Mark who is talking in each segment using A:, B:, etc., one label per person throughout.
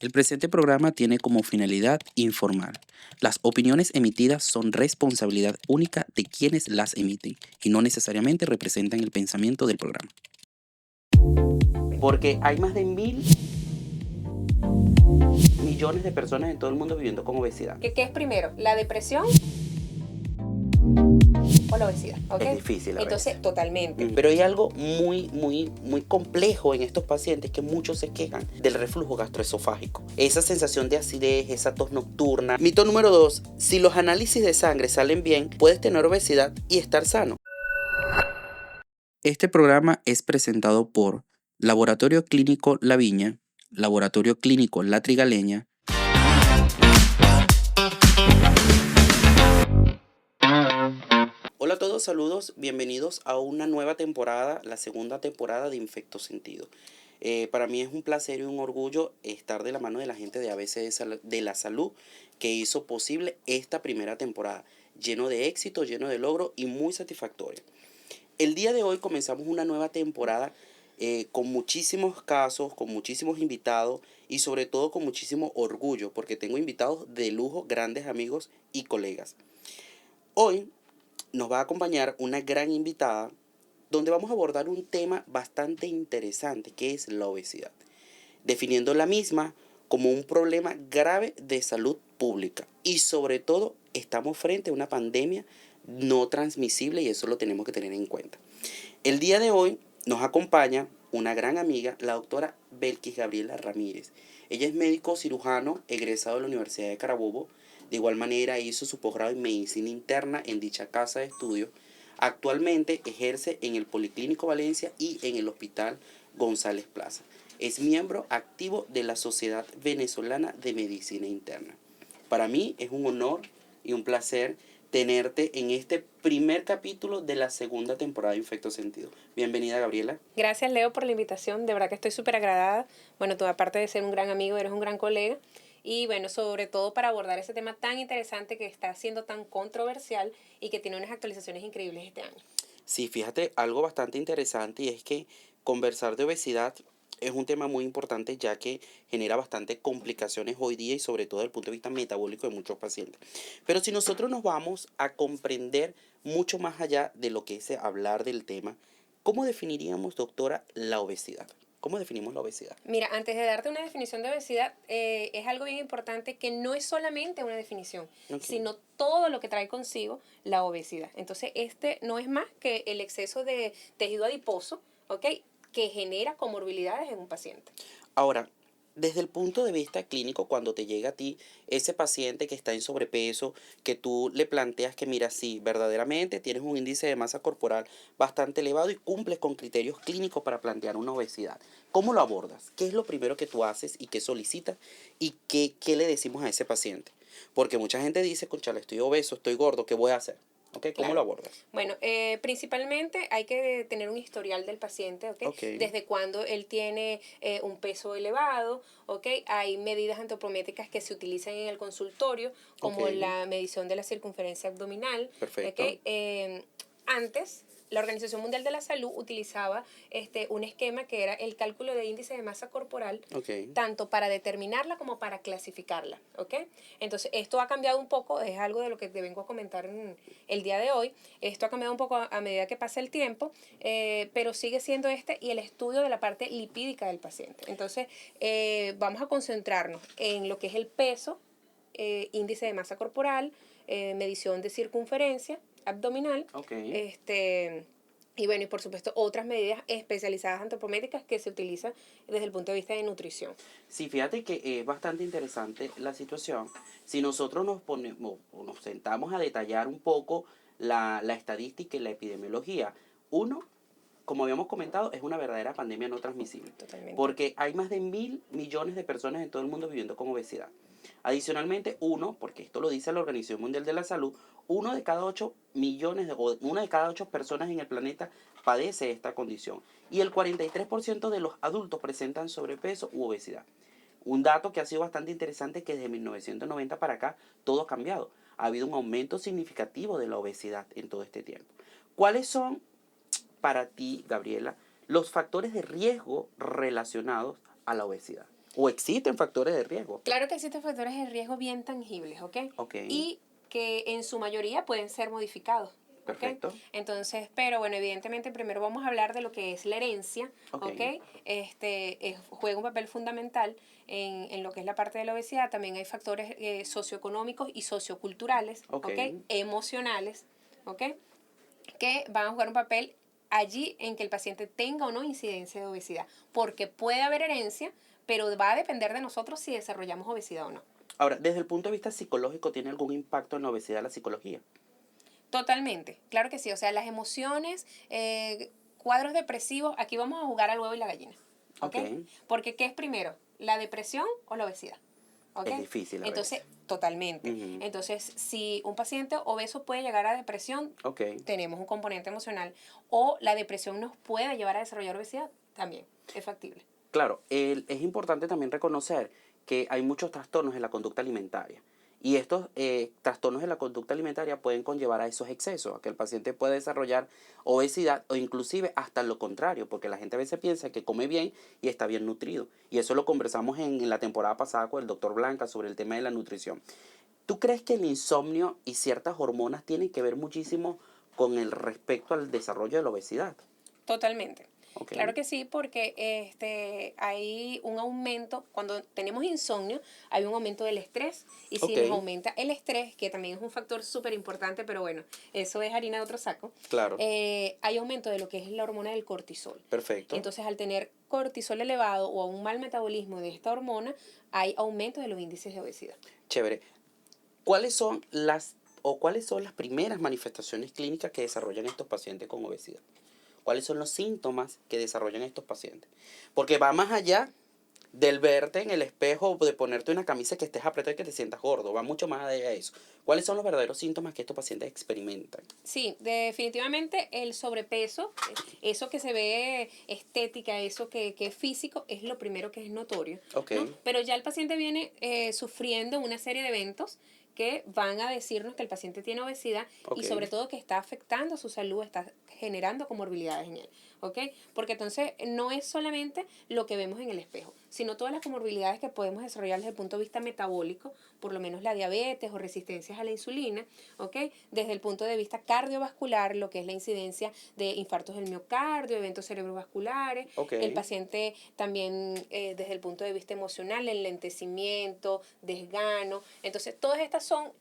A: El presente programa tiene como finalidad informar. Las opiniones emitidas son responsabilidad única de quienes las emiten y no necesariamente representan el pensamiento del programa. Porque hay más de 1.000 millones de personas en todo el mundo viviendo con obesidad.
B: ¿Qué es primero? ¿La depresión o la obesidad? ¿Okay?
A: Es difícil a
B: Entonces,
A: veces.
B: totalmente.
A: Pero hay algo muy complejo en estos pacientes que muchos se quejan del reflujo gastroesofágico. Esa sensación de acidez, esa tos nocturna. Mito número 2, si los análisis de sangre salen bien, puedes tener obesidad y estar sano. Este programa es presentado por Laboratorio Clínico La Viña, Laboratorio Clínico La Trigaleña. Hola a todos, saludos, bienvenidos a una nueva temporada, la segunda temporada de Infecto Sentido. Para mí es un placer y un orgullo estar de la mano de la gente de ABC de la Salud que hizo posible esta primera temporada, lleno de éxito, lleno de logro y muy satisfactoria. El día de hoy comenzamos una nueva temporada con muchísimos casos, con muchísimos invitados y sobre todo con muchísimo orgullo porque tengo invitados de lujo, grandes amigos y colegas. Hoy nos va a acompañar una gran invitada donde vamos a abordar un tema bastante interesante que es la obesidad, definiendo la misma como un problema grave de salud pública y sobre todo estamos frente a una pandemia no transmisible y eso lo tenemos que tener en cuenta. El día de hoy nos acompaña una gran amiga, la doctora Belkis Gabriela Ramírez. Ella es médico cirujano egresado de la Universidad de Carabobo. De igual manera hizo su posgrado en medicina interna en dicha casa de estudios. Actualmente ejerce en el Policlínico Valencia y en el Hospital González Plaza. Es miembro activo de la Sociedad Venezolana de Medicina Interna. Para mí es un honor y un placer tenerte en este primer capítulo de la segunda temporada de Infecto Sentido. Bienvenida, Gabriela.
B: Gracias, Leo, por la invitación. De verdad que estoy súper agradada. Bueno, tú aparte de ser un gran amigo, eres un gran colega. Y bueno, sobre todo para abordar ese tema tan interesante que está siendo tan controversial y que tiene unas actualizaciones increíbles este año.
A: Sí, fíjate, algo bastante interesante y es que conversar de obesidad es un tema muy importante ya que genera bastante complicaciones hoy día y sobre todo desde el punto de vista metabólico de muchos pacientes. Pero si nosotros nos vamos a comprender mucho más allá de lo que es hablar del tema, ¿cómo definiríamos, doctora, la obesidad? ¿Cómo definimos la obesidad?
B: Mira, antes de darte una definición de obesidad, es algo bien importante que no es solamente una definición, sino todo lo que trae consigo la obesidad. Entonces, este no es más que el exceso de tejido adiposo, ¿ok?, que genera comorbilidades en un paciente.
A: Ahora, desde el punto de vista clínico, cuando te llega a ti ese paciente que está en sobrepeso, que tú le planteas que mira, sí, verdaderamente tienes un índice de masa corporal bastante elevado y cumples con criterios clínicos para plantear una obesidad, ¿cómo lo abordas? ¿Qué es lo primero que tú haces y qué solicitas y qué le decimos a ese paciente? Porque mucha gente dice, conchale, estoy obeso, estoy gordo, ¿qué voy a hacer? ¿Okay? ¿Cómo
B: Claro.
A: lo abordas?
B: Bueno, principalmente hay que tener un historial del paciente, ¿ok?
A: Okay.
B: Desde cuando él tiene un peso elevado, ¿ok? Hay medidas antropométricas que se utilizan en el consultorio, como
A: Okay.
B: la medición de la circunferencia abdominal,
A: Perfecto.
B: ¿ok? Antes, la Organización Mundial de la Salud utilizaba un esquema que era el cálculo de índice de masa corporal,
A: Okay.
B: tanto para determinarla como para clasificarla, ¿ok? Entonces, esto ha cambiado un poco, es algo de lo que te vengo a comentar el día de hoy. Esto ha cambiado un poco a medida que pasa el tiempo, pero sigue siendo y el estudio de la parte lipídica del paciente. Entonces, vamos a concentrarnos en lo que es el peso, índice de masa corporal, medición de circunferencia abdominal,
A: Okay.
B: y bueno, y por supuesto otras medidas especializadas antropométricas que se utilizan desde el punto de vista de nutrición.
A: Sí, fíjate que es bastante interesante la situación. Si nosotros nos ponemos o nos sentamos a detallar un poco la estadística y la epidemiología, uno, como habíamos comentado, es una verdadera pandemia no transmisible.
B: Totalmente.
A: Porque hay más de 1.000 millones de personas en todo el mundo viviendo con obesidad. Adicionalmente, porque esto lo dice la Organización Mundial de la Salud, 1 de cada 8 millones o 1 de cada 8 personas en el planeta padece esta condición. Y el 43% de los adultos presentan sobrepeso u obesidad. Un dato que ha sido bastante interesante es que desde 1990 para acá todo ha cambiado. Ha habido un aumento significativo de la obesidad en todo este tiempo. ¿Cuáles son para ti, Gabriela, los factores de riesgo relacionados a la obesidad? ¿O existen factores de riesgo?
B: Claro que existen factores de riesgo bien tangibles, ¿ok?
A: Ok.
B: Y que en su mayoría pueden ser modificados. ¿Ok?
A: Perfecto.
B: Entonces, pero bueno, evidentemente primero vamos a hablar de lo que es la herencia,
A: Ok.
B: ¿ok? Juega un papel fundamental en lo que es la parte de la obesidad. También hay factores socioeconómicos y socioculturales,
A: Ok.
B: ¿ok? Emocionales, ¿ok? Que van a jugar un papel allí en que el paciente tenga o no incidencia de obesidad. Porque puede haber herencia, pero va a depender de nosotros si desarrollamos obesidad o no.
A: Ahora, desde el punto de vista psicológico, ¿tiene algún impacto en la obesidad la psicología?
B: Totalmente, claro que sí. O sea, las emociones, cuadros depresivos, aquí vamos a jugar al huevo y la gallina. ¿Ok?
A: Ok.
B: Porque ¿qué es primero? ¿La depresión o la obesidad? ¿Ok?
A: Es difícil a
B: Entonces,
A: veces.
B: totalmente.
A: Ujú.
B: Entonces, si un paciente obeso puede llegar a depresión,
A: Ok.
B: tenemos un componente emocional. O la depresión nos puede llevar a desarrollar obesidad, también es factible.
A: Claro, es importante también reconocer que hay muchos trastornos en la conducta alimentaria. Y estos trastornos en la conducta alimentaria pueden conllevar a esos excesos, a que el paciente puede desarrollar obesidad o inclusive hasta lo contrario, porque la gente a veces piensa que come bien y está bien nutrido. Y eso lo conversamos en la temporada pasada con el doctor Blanca sobre el tema de la nutrición. ¿Tú crees que el insomnio y ciertas hormonas tienen que ver muchísimo con el respecto al desarrollo de la obesidad?
B: Totalmente.
A: Ok.
B: Claro que sí, porque hay un aumento, cuando tenemos insomnio, hay un aumento del estrés, y si
A: Ok,
B: nos aumenta el estrés, que también es un factor súper importante, pero bueno, eso es harina de otro saco,
A: claro,
B: hay aumento de lo que es la hormona del cortisol.
A: perfecto.
B: Entonces, al tener cortisol elevado o un mal metabolismo de esta hormona, hay aumento de los índices de obesidad.
A: Chévere. ¿Cuáles son las primeras manifestaciones clínicas que desarrollan estos pacientes con obesidad? ¿Cuáles son los síntomas que desarrollan estos pacientes? Porque va más allá del verte en el espejo, de ponerte una camisa que estés apretado y que te sientas gordo, va mucho más allá de eso. ¿Cuáles son los verdaderos síntomas que estos pacientes experimentan?
B: Sí, definitivamente el sobrepeso, eso que se ve estética, eso que es físico, es lo primero que es notorio,
A: Ok,
B: ¿no? Pero ya el paciente viene sufriendo una serie de eventos que van a decirnos que el paciente tiene obesidad
A: ok,
B: y sobre todo que está afectando su salud, está generando comorbilidades en él, ¿ok? Porque entonces no es solamente lo que vemos en el espejo, sino todas las comorbilidades que podemos desarrollar desde el punto de vista metabólico, por lo menos la diabetes o resistencias a la insulina, ¿ok? Desde el punto de vista cardiovascular, lo que es la incidencia de infartos del miocardio, eventos cerebrovasculares,
A: ok.
B: el paciente también desde el punto de vista emocional, enlentecimiento, desgano. Entonces, todas estas son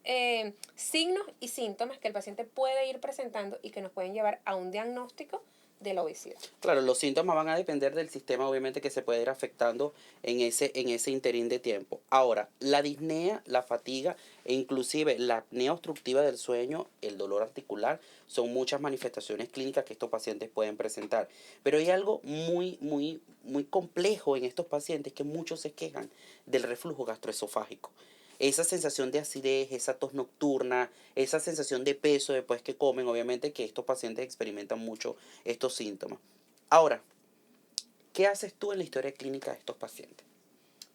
B: signos y síntomas que el paciente puede ir presentando y que nos pueden llevar a un diagnóstico de la obesidad.
A: Claro, los síntomas van a depender del sistema, obviamente, que se puede ir afectando en ese interín de tiempo. Ahora, la disnea, la fatiga e inclusive la apnea obstructiva del sueño, el dolor articular, son muchas manifestaciones clínicas que estos pacientes pueden presentar. Pero hay algo muy complejo en estos pacientes que muchos se quejan del reflujo gastroesofágico. Esa sensación de acidez, esa tos nocturna, esa sensación de peso después que comen, obviamente que estos pacientes experimentan mucho estos síntomas. Ahora, ¿qué haces tú en la historia clínica de estos pacientes?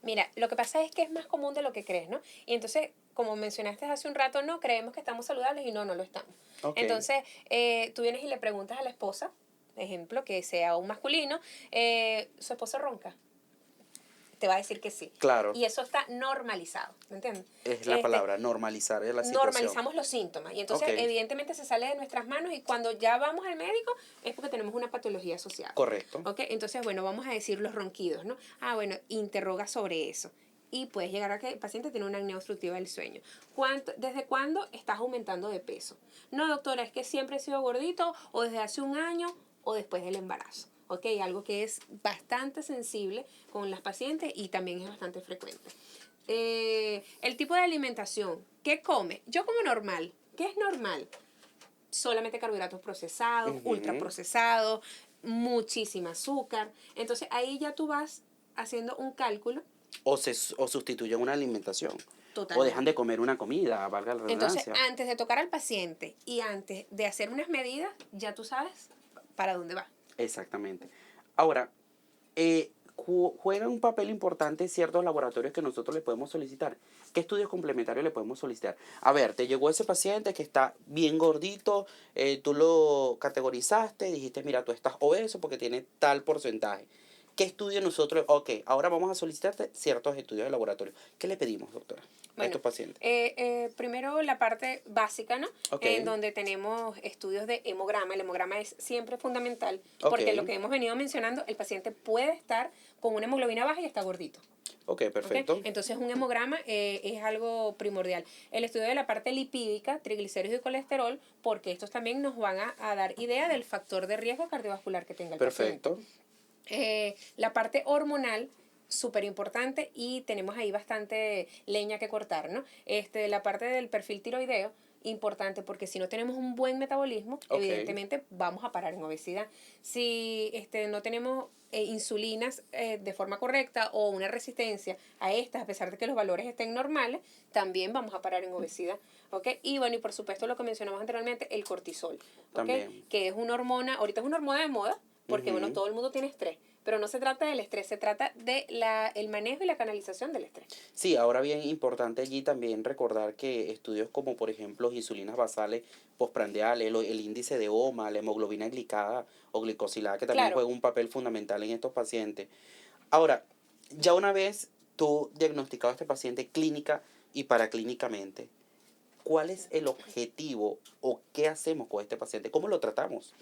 B: Mira, lo que pasa es que es más común de lo que crees, ¿no? Y entonces, como mencionaste hace un rato, no, creemos que estamos saludables y no, no lo estamos.
A: Ok,
B: Entonces, tú vienes y le preguntas a la esposa, ejemplo, que sea un masculino, su esposa ronca, te va a decir que sí.
A: claro,
B: Y eso está normalizado, ¿me entiendes?
A: es la
B: Este,
A: palabra, normalizar la situación.
B: normalizamos los síntomas y
A: Ok,
B: entonces evidentemente se sale de nuestras manos y cuando ya vamos al médico es porque tenemos una patología asociada.
A: correcto.
B: ¿Ok? Entonces, bueno, vamos a decir los ronquidos, ¿no? Ah, bueno, interroga sobre eso. Y puedes llegar a que el paciente tiene una apnea obstructiva del sueño. ¿Desde cuándo estás aumentando de peso? No, doctora, es que siempre he sido gordito o desde hace un año o después del embarazo. ¿Ok? Algo que es bastante sensible con las pacientes y también es bastante frecuente. El tipo de alimentación. ¿Qué come? Yo como normal. ¿Qué es normal? Solamente carbohidratos procesados,
A: Ujú.
B: ultraprocesados, muchísima azúcar. Entonces ahí ya tú vas haciendo un cálculo
A: O sustituyen una alimentación. O dejan de
B: totalmente.
A: comer una comida, valga la
B: Entonces,
A: redundancia.
B: antes de tocar al paciente y antes de hacer unas medidas, ya tú sabes para dónde va.
A: Exactamente. Ahora, juegan un papel importante ciertos laboratorios que nosotros le podemos solicitar. ¿Qué estudios complementarios le podemos solicitar? A ver, te llegó ese paciente que está bien gordito, tú lo categorizaste, dijiste, mira, tú estás obeso porque tiene tal porcentaje. ¿Qué estudio nosotros? Ok, ahora vamos a solicitarte ciertos estudios de laboratorio. ¿Qué le pedimos, doctora, a
B: Bueno,
A: estos pacientes?
B: primero la parte básica, ¿no?
A: Ok,
B: En donde tenemos estudios de hemograma. El hemograma es siempre fundamental
A: ok,
B: porque lo que hemos venido mencionando, el paciente puede estar con una hemoglobina baja y está gordito.
A: ok,
B: ¿Ok?
A: perfecto.
B: Entonces un hemograma es algo primordial. El estudio de la parte lipídica, triglicéridos y colesterol, porque estos también nos van a dar idea del factor de riesgo cardiovascular que tenga el paciente.
A: Perfecto.
B: La parte hormonal, súper importante y tenemos ahí bastante leña que cortar, ¿no? La parte del perfil tiroideo, importante porque si no tenemos un buen metabolismo,
A: Ok,
B: evidentemente vamos a parar en obesidad. Si no tenemos insulinas de forma correcta o una resistencia a estas, a pesar de que los valores estén normales, también vamos a parar en obesidad, ¿ok? Y bueno, y por supuesto lo que mencionamos anteriormente, el cortisol, ¿ok?
A: también.
B: Que es una hormona, ahorita es una hormona de moda, porque bueno,
A: Ujú.
B: todo el mundo tiene estrés, pero no se trata del estrés, se trata de el manejo y la canalización del estrés.
A: Sí, ahora bien, importante allí también recordar que estudios como, por ejemplo, insulinas basales postprandiales, el índice de OMA, la hemoglobina glicada o glicosilada, que también
B: Claro,
A: juega un papel fundamental en estos pacientes. Ahora, ya una vez tú diagnosticado a este paciente clínica y paraclínicamente, ¿cuál es el objetivo o qué hacemos con este paciente? ¿Cómo lo tratamos?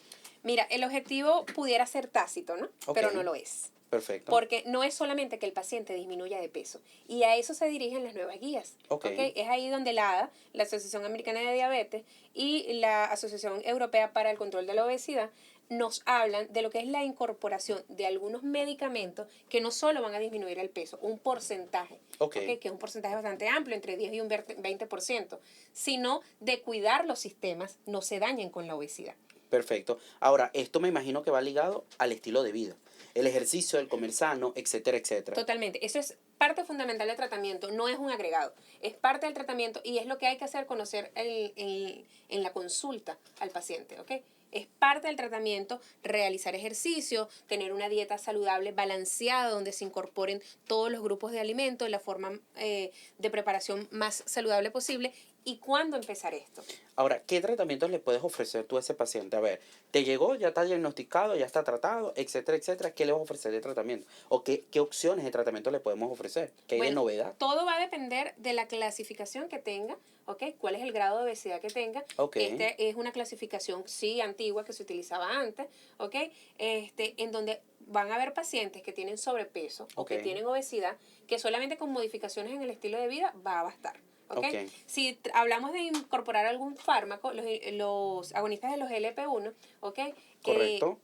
B: mira, el objetivo pudiera ser tácito, ¿no?
A: Ok,
B: Pero no lo es.
A: perfecto.
B: Porque no es solamente que el paciente disminuya de peso, y a eso se dirigen las nuevas guías.
A: Ok,
B: ¿Ok? Es ahí donde la ADA, la Asociación Americana de Diabetes, y la Asociación Europea para el Control de la Obesidad, nos hablan de lo que es la incorporación de algunos medicamentos que no solo van a disminuir el peso, un porcentaje,
A: ok,
B: ¿ok? Que es un porcentaje bastante amplio, entre 10 y un 20%, sino de cuidar los sistemas, no se dañen con la obesidad.
A: perfecto. Ahora, esto me imagino que va ligado al estilo de vida, el ejercicio, el comer sano, etcétera, etcétera.
B: Totalmente. Eso es parte fundamental del tratamiento, no es un agregado. Es parte del tratamiento y es lo que hay que hacer, conocer en la consulta al paciente, ¿ok? Es parte del tratamiento realizar ejercicio, tener una dieta saludable, balanceada, donde se incorporen todos los grupos de alimentos, la forma de preparación más saludable posible. ¿Y cuándo empezar esto?
A: Ahora, ¿qué tratamientos le puedes ofrecer tú a ese paciente? A ver, te llegó, ya está diagnosticado, ya está tratado, etcétera, etcétera. ¿Qué le vas a ofrecer de tratamiento? ¿O qué opciones de tratamiento le podemos ofrecer? ¿Qué hay de
B: Bueno,
A: novedad?
B: todo va a depender de la clasificación que tenga, ¿ok? ¿Cuál es el grado de obesidad que tenga?
A: Ok,
B: Este es una clasificación, sí, antigua, que se utilizaba antes, ¿ok? En donde van a haber pacientes que tienen sobrepeso o
A: ok,
B: que tienen obesidad, que solamente con modificaciones en el estilo de vida va a bastar. ¿Ok?
A: ok,
B: Si hablamos de incorporar algún fármaco, los agonistas de los LP1, ¿ok? Que
A: correcto.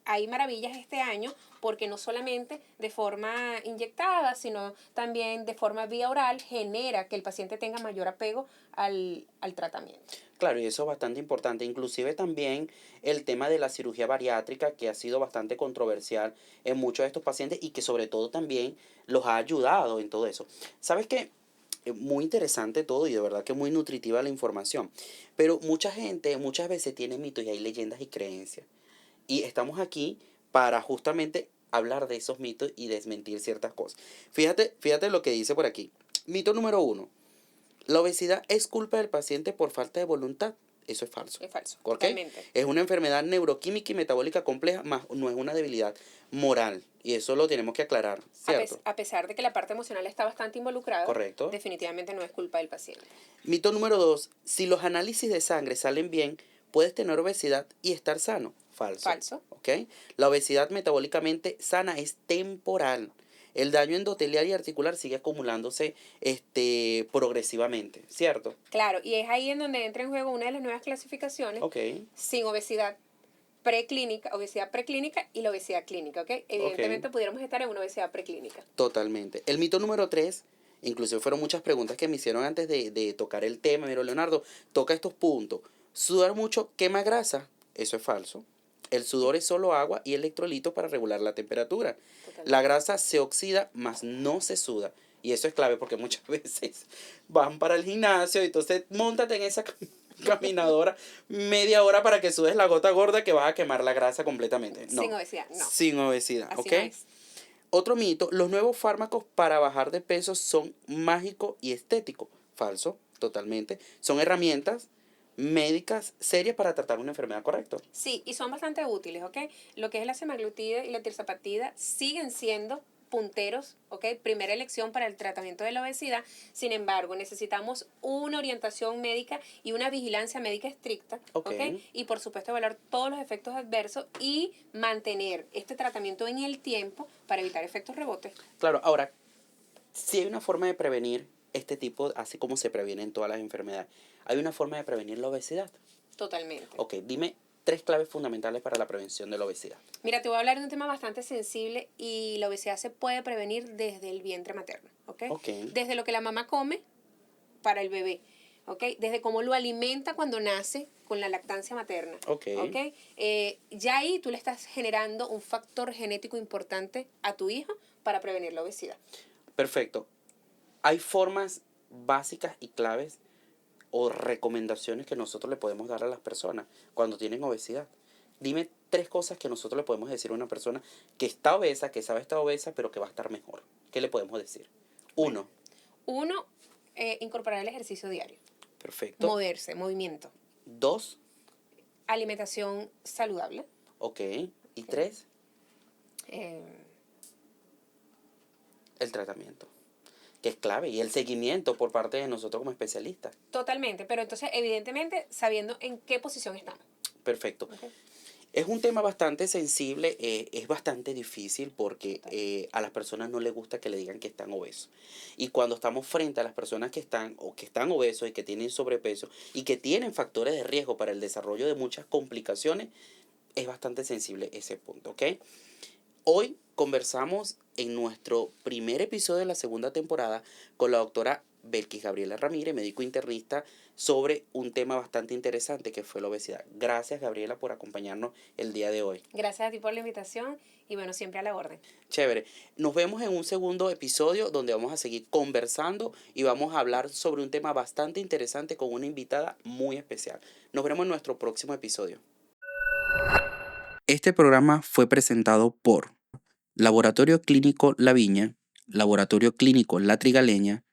B: hay maravillas este año porque no solamente de forma inyectada, sino también de forma vía oral genera que el paciente tenga mayor apego al tratamiento.
A: Claro, y eso es bastante importante. Inclusive también el tema de la cirugía bariátrica, que ha sido bastante controversial en muchos de estos pacientes y que sobre todo también los ha ayudado en todo eso. ¿Sabes qué? Muy interesante todo y de verdad que muy nutritiva la información. Pero mucha gente muchas veces tiene mitos y hay leyendas y creencias. Y estamos aquí para justamente hablar de esos mitos y desmentir ciertas cosas. Fíjate lo que dice por aquí. Mito número uno. La obesidad es culpa del paciente por falta de voluntad. Eso es falso.
B: Es falso,
A: ¿Ok?
B: totalmente.
A: Es una enfermedad neuroquímica y metabólica compleja, más no es una debilidad moral. Y eso lo tenemos que aclarar, ¿cierto?
B: A pesar de que la parte emocional está bastante involucrada,
A: Correcto.
B: definitivamente no es culpa del paciente.
A: Mito número dos. Si los análisis de sangre salen bien, puedes tener obesidad y estar sano. Falso.
B: Falso.
A: ¿Ok? La obesidad metabólicamente sana es temporal. El daño endotelial y articular sigue acumulándose progresivamente, ¿cierto?
B: Claro, y es ahí en donde entra en juego una de las nuevas clasificaciones
A: Ok,
B: sin obesidad preclínica y la obesidad clínica, ¿ok?
A: ok.
B: Evidentemente pudiéramos estar en una obesidad preclínica.
A: Totalmente. El mito número tres, inclusive fueron muchas preguntas que me hicieron antes de tocar el tema. Mira, Leonardo, toca estos puntos. Sudar mucho quema grasa. Eso es falso. El sudor es solo agua y electrolitos para regular la temperatura. La
B: Totalmente.
A: grasa se oxida, mas no se suda. Y eso es clave porque muchas veces van para el gimnasio y entonces móntate en esa caminadora media hora para que sudes la gota gorda que vas a quemar la grasa completamente.
B: Sin
A: No,
B: obesidad, no.
A: sin obesidad,
B: Así
A: ¿ok?
B: no es.
A: Otro mito, los nuevos fármacos para bajar de peso son mágicos y estéticos. Falso, totalmente. Son herramientas médicas serias para tratar una enfermedad, ¿correcto?
B: Sí, y son bastante útiles, ¿ok? Lo que es la semaglutida y la tirzapatida siguen siendo punteros, ¿ok? Primera elección para el tratamiento de la obesidad. Sin embargo, necesitamos una orientación médica y una vigilancia médica estricta,
A: Ok.
B: ¿ok? Y por supuesto evaluar todos los efectos adversos y mantener este tratamiento en el tiempo para evitar efectos rebotes.
A: Claro, ahora, si hay una forma de prevenir este tipo, así como se previenen todas las enfermedades, hay una forma de prevenir la obesidad.
B: Totalmente.
A: Ok, dime 3 claves fundamentales para la prevención de la obesidad.
B: Mira, te voy a hablar de un tema bastante sensible y la obesidad se puede prevenir desde el vientre materno, ¿ok?
A: Ok,
B: Desde lo que la mamá come para el bebé, ¿ok? Desde cómo lo alimenta cuando nace con la lactancia materna,
A: ok,
B: ¿ok? Ya ahí tú le estás generando un factor genético importante a tu hijo para prevenir la obesidad.
A: perfecto. Hay formas básicas y claves o recomendaciones que nosotros le podemos dar a las personas cuando tienen obesidad. Dime 3 cosas que nosotros le podemos decir a una persona que está obesa, que sabe estar obesa, pero que va a estar mejor. ¿Qué le podemos decir?
B: Bueno,
A: Uno,
B: uno, incorporar el ejercicio diario,
A: perfecto.
B: moverse, movimiento,
A: 2,
B: alimentación saludable,
A: ok. Y
B: ¿ok?
A: 3,
B: Eh,
A: el tratamiento, que es clave, y el seguimiento por parte de nosotros como especialistas.
B: Totalmente, pero entonces evidentemente sabiendo en qué posición estamos.
A: Perfecto.
B: ¿Ok?
A: Es un tema bastante sensible, es bastante difícil porque
B: Total.
A: a las personas no les gusta que le digan que están obesos. Y cuando estamos frente a las personas que están o que están obesos y que tienen sobrepeso y que tienen factores de riesgo para el desarrollo de muchas complicaciones, es bastante sensible ese punto, ¿ok? Hoy conversamos en nuestro primer episodio de la segunda temporada con la doctora Belkis Gabriela Ramírez, médico internista, sobre un tema bastante interesante que fue la obesidad. Gracias, Gabriela, por acompañarnos el día de hoy.
B: Gracias a ti por la invitación y bueno, siempre a la orden.
A: Chévere. Nos vemos en un segundo episodio donde vamos a seguir conversando y vamos a hablar sobre un tema bastante interesante con una invitada muy especial. Nos veremos en nuestro próximo episodio. Este programa fue presentado por Laboratorio Clínico La Viña, Laboratorio Clínico La Trigaleña,